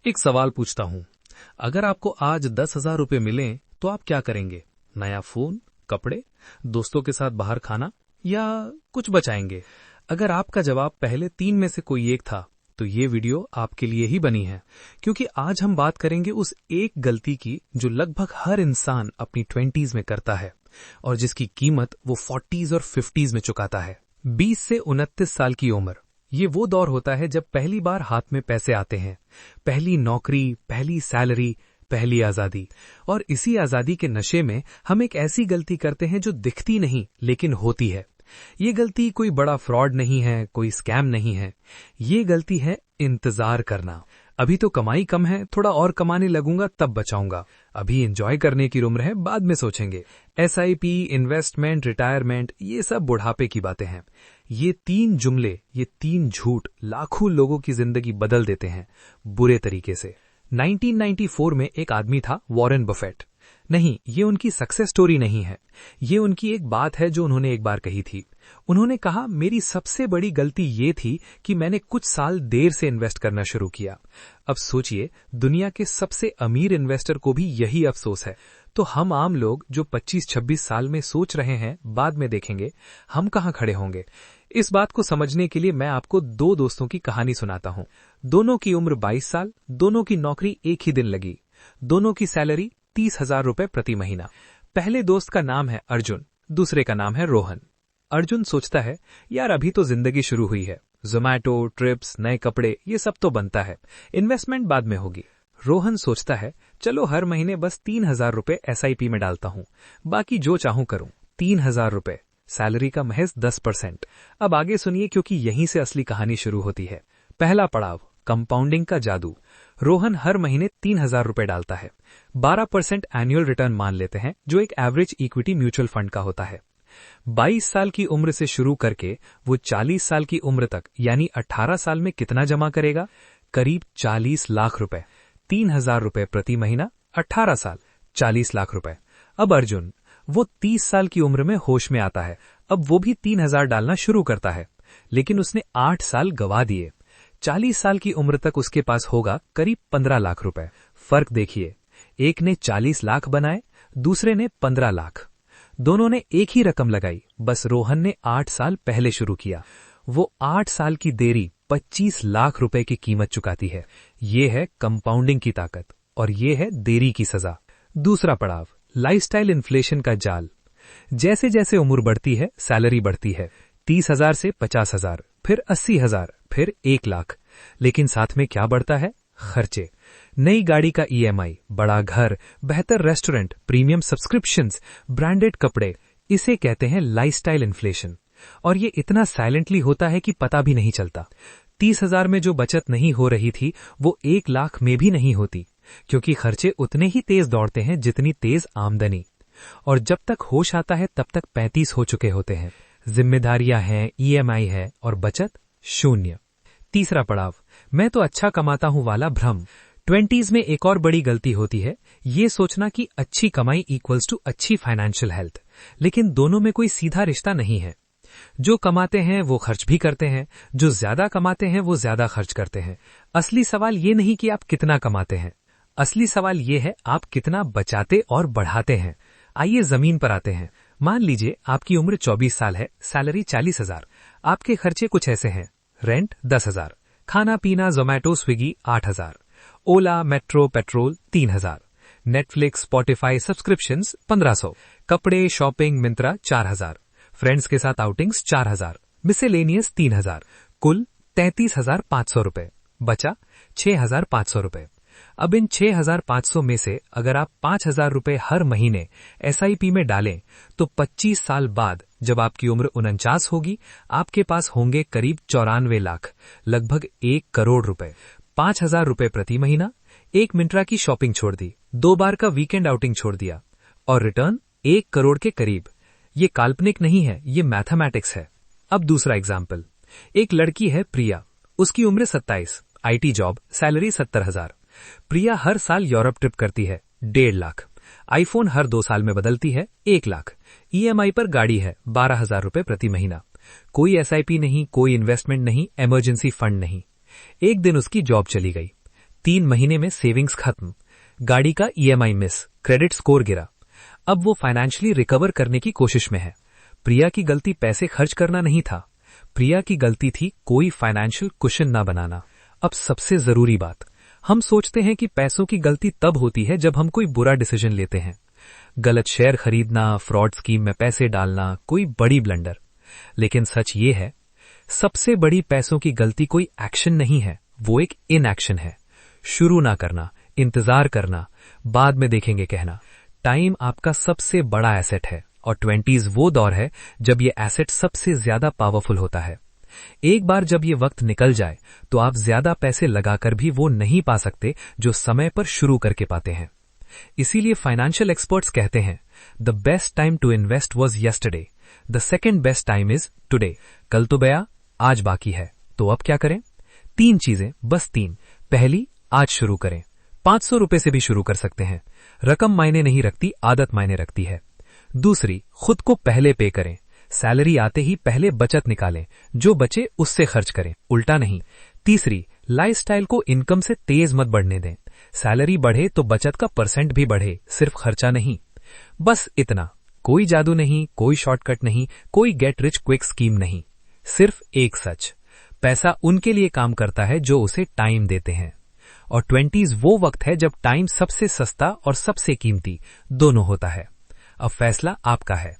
एक सवाल पूछता हूं। अगर आपको आज 10,000 रुपए मिलें तो आप क्या करेंगे? नया फोन, कपड़े, दोस्तों के साथ बाहर खाना या कुछ बचाएंगे? अगर आपका जवाब पहले तीन में से कोई एक था तो ये वीडियो आपके लिए ही बनी है, क्योंकि आज हम बात करेंगे उस एक गलती की जो लगभग हर इंसान अपनी 20s में करता है और जिसकी कीमत वो 40s और 50s में चुकाता है। 20 से 29 साल की उम्र, ये वो दौर होता है जब पहली बार हाथ में पैसे आते हैं, पहली नौकरी, पहली सैलरी, पहली आजादी। और इसी आजादी के नशे में हम एक ऐसी गलती करते हैं जो दिखती नहीं लेकिन होती है। ये गलती कोई बड़ा फ्रॉड नहीं है, कोई स्कैम नहीं है। ये गलती है इंतजार करना। अभी तो कमाई कम है, थोड़ा और कमाने लगूंगा तब बचाऊंगा। अभी एंजॉय करने की उम्र है, बाद में सोचेंगे। SIP, इन्वेस्टमेंट, रिटायरमेंट, ये सब बुढ़ापे की बातें हैं। ये तीन जुमले, ये तीन झूठ लाखों लोगों की जिंदगी बदल देते हैं, बुरे तरीके से। 1994 में एक आदमी था, वॉरेन बफेट। नहीं, ये उनकी सक्सेस स्टोरी नहीं है, ये उनकी एक बात है जो उन्होंने एक बार कही थी। उन्होंने कहा, मेरी सबसे बड़ी गलती ये थी कि मैंने कुछ साल देर से इन्वेस्ट करना शुरू किया। अब सोचिए, दुनिया के सबसे अमीर इन्वेस्टर को भी यही अफसोस है। तो हम आम लोग जो 25-26 साल में सोच रहे हैं बाद में देखेंगे, हम कहाँ खड़े होंगे? इस बात को समझने के लिए मैं आपको दो दोस्तों की कहानी सुनाता हूँ। दोनों की उम्र 22 साल, दोनों की नौकरी एक ही दिन लगी, दोनों की सैलरी 30,000 रुपए प्रति महीना। पहले दोस्त का नाम है अर्जुन, दूसरे का नाम है रोहन। अर्जुन सोचता है, यार अभी तो जिंदगी शुरू हुई है, ज़ोमैटो, ट्रिप्स, नए कपड़े, ये सब तो बनता है, इन्वेस्टमेंट बाद में होगी। रोहन सोचता है, चलो हर महीने बस 3,000 रुपए SIP में डालता हूँ, बाकी जो चाहूं करूं। 3,000 रुपए, सैलरी का महज 10%। अब आगे सुनिए, क्योंकि यहीं से असली कहानी शुरू होती है। पहला पड़ाव, कंपाउंडिंग का जादू। रोहन हर महीने 3,000 रुपए डालता है। 12% एनुअल रिटर्न मान लेते हैं, जो एक एवरेज इक्विटी म्यूचुअल फंड का होता है। 22 साल की उम्र से शुरू करके वो 40 साल की उम्र तक, यानी 18 साल में कितना जमा करेगा? करीब 40 लाख रुपए। 3,000 रुपए प्रति महीना, 18 साल, 40 लाख रुपए। अब अर्जुन, वो 30 साल की उम्र में होश में आता है। अब वो भी 3,000 डालना शुरू करता है, लेकिन उसने 8 साल गवा दिए। 40 साल की उम्र तक उसके पास होगा करीब 15 लाख रुपए। फर्क देखिए, एक ने 40 लाख बनाए, दूसरे ने 15 लाख। दोनों ने एक ही रकम लगाई, बस रोहन ने 8 साल पहले शुरू किया। वो 8 साल की देरी 25 लाख रुपए की कीमत चुकाती है। ये है कंपाउंडिंग की ताकत और ये है देरी की सजा। दूसरा पड़ाव, लाइफस्टाइल इन्फ्लेशन का जाल। जैसे जैसे उम्र बढ़ती है, सैलरी बढ़ती है। 30,000 से 50,000, फिर 80,000, फिर 1 लाख। लेकिन साथ में क्या बढ़ता है? खर्चे। नई गाड़ी का EMI, बड़ा घर, बेहतर रेस्टोरेंट, प्रीमियम सब्सक्रिप्शंस, ब्रांडेड कपड़े, इसे कहते हैं लाइफस्टाइल इन्फ्लेशन। और ये इतना साइलेंटली होता है कि पता भी नहीं चलता। 30,000 में जो बचत नहीं हो रही थी, वो 1 लाख में भी नहीं होती, क्योंकि खर्चे उतने ही तेज दौड़ते हैं जितनी तेज आमदनी। और जब तक होश आता है तब तक 35 हो चुके होते हैं। जिम्मेदारियां हैं, EMI है और बचत शून्य। तीसरा पड़ाव, मैं तो अच्छा कमाता हूं वाला भ्रम। 20s में एक और बड़ी गलती होती है, ये सोचना कि अच्छी कमाई इक्वल्स टू अच्छी फाइनेंशियल हेल्थ। लेकिन दोनों में कोई सीधा रिश्ता नहीं है। जो कमाते हैं वो खर्च भी करते हैं, जो ज्यादा कमाते हैं वो ज्यादा खर्च करते हैं। असली सवाल ये नहीं कि आप कितना कमाते हैं, असली सवाल ये है आप कितना बचाते और बढ़ाते हैं। आइए जमीन पर आते हैं। मान लीजिए आपकी उम्र 24 साल है, सैलरी 40,000। आपके खर्चे कुछ ऐसे हैं, रेंट 10,000, खाना पीना Zomato Swiggy 8,000, Ola metro petrol 3,000, Netflix Spotify subscriptions 1,500, कपड़े शॉपिंग मिंत्रा 4,000, फ्रेंड्स के साथ आउटिंग्स 4,000, मिसेलेनियस 3,000, कुल 33,500 रुपए। बचा 6,500 रुपए। अब इन 6,500 में से अगर आप 5,000 रुपए हर महीने SIP में डालें तो 25 साल बाद जब आपकी उम्र 49 होगी, आपके पास होंगे करीब 94 लाख, लगभग 1 करोड़ रुपए। 5,000 रुपए प्रति महीना, एक मिंत्रा की शॉपिंग छोड़ दी, 2 बार का वीकेंड आउटिंग छोड़ दिया, और रिटर्न 1 करोड़ के करीब। ये काल्पनिक नहीं है, ये मैथमेटिक्स है। अब दूसरा एग्जाम्पल, एक लड़की है प्रिया, उसकी उम्र 27, IT जॉब, सैलरी 70,000। प्रिया हर साल यूरोप ट्रिप करती है, 1.5 लाख। आईफोन हर 2 साल में बदलती है, 1 लाख। EMI पर गाड़ी है, 12,000 रुपए प्रति महीना। कोई SIP नहीं, कोई इन्वेस्टमेंट नहीं, इमरजेंसी फंड नहीं। एक दिन उसकी जॉब चली गई, 3 महीने में सेविंग्स खत्म, गाड़ी का ईएमआई मिस, क्रेडिट स्कोर गिरा। अब वो फाइनेंशियली रिकवर करने की कोशिश में है। प्रिया की गलती पैसे खर्च करना नहीं था, प्रिया की गलती थी कोई फाइनेंशियल कुशन ना बनाना। अब सबसे जरूरी बात, हम सोचते हैं कि पैसों की गलती तब होती है जब हम कोई बुरा डिसीजन लेते हैं, गलत शेयर खरीदना, फ्रॉड स्कीम में पैसे डालना, कोई बड़ी ब्लंडर। लेकिन सच ये है, सबसे बड़ी पैसों की गलती कोई एक्शन नहीं है, वो एक इनएक्शन है। शुरू ना करना, इंतजार करना, बाद में देखेंगे कहना। टाइम आपका सबसे बड़ा एसेट है और 20s वो दौर है जब ये एसेट सबसे ज्यादा पावरफुल होता है। एक बार जब ये वक्त निकल जाए तो आप ज्यादा पैसे लगाकर भी वो नहीं पा सकते जो समय पर शुरू करके पाते हैं। इसीलिए फाइनेंशियल एक्सपर्ट्स कहते हैं, the best time to invest was yesterday, the second best time is today. कल तो गया, आज बाकी है, तो अब क्या करें? 3 चीजें, बस 3। पहली, आज शुरू करें। 500 रुपए से भी शुरू कर सकते हैं। रकम मायने नहीं रखती, आदत मायने रखती है। दूसरी, खुद को पहले पे करें। सैलरी आते ही पहले बचत निकालें, जो बचे उससे खर्च करें, उल्टा नहीं। तीसरी, लाइफस्टाइल को इनकम से तेज मत बढ़ने दें। सैलरी बढ़े तो बचत का परसेंट भी बढ़े, सिर्फ खर्चा नहीं। बस इतना, कोई जादू नहीं, कोई शॉर्टकट नहीं, कोई गेट रिच क्विक स्कीम नहीं। सिर्फ एक सच, पैसा उनके लिए काम करता है जो उसे टाइम देते हैं। और 20s वो वक्त है जब टाइम सबसे सस्ता और सबसे कीमती दोनों होता है। अब फैसला आपका है।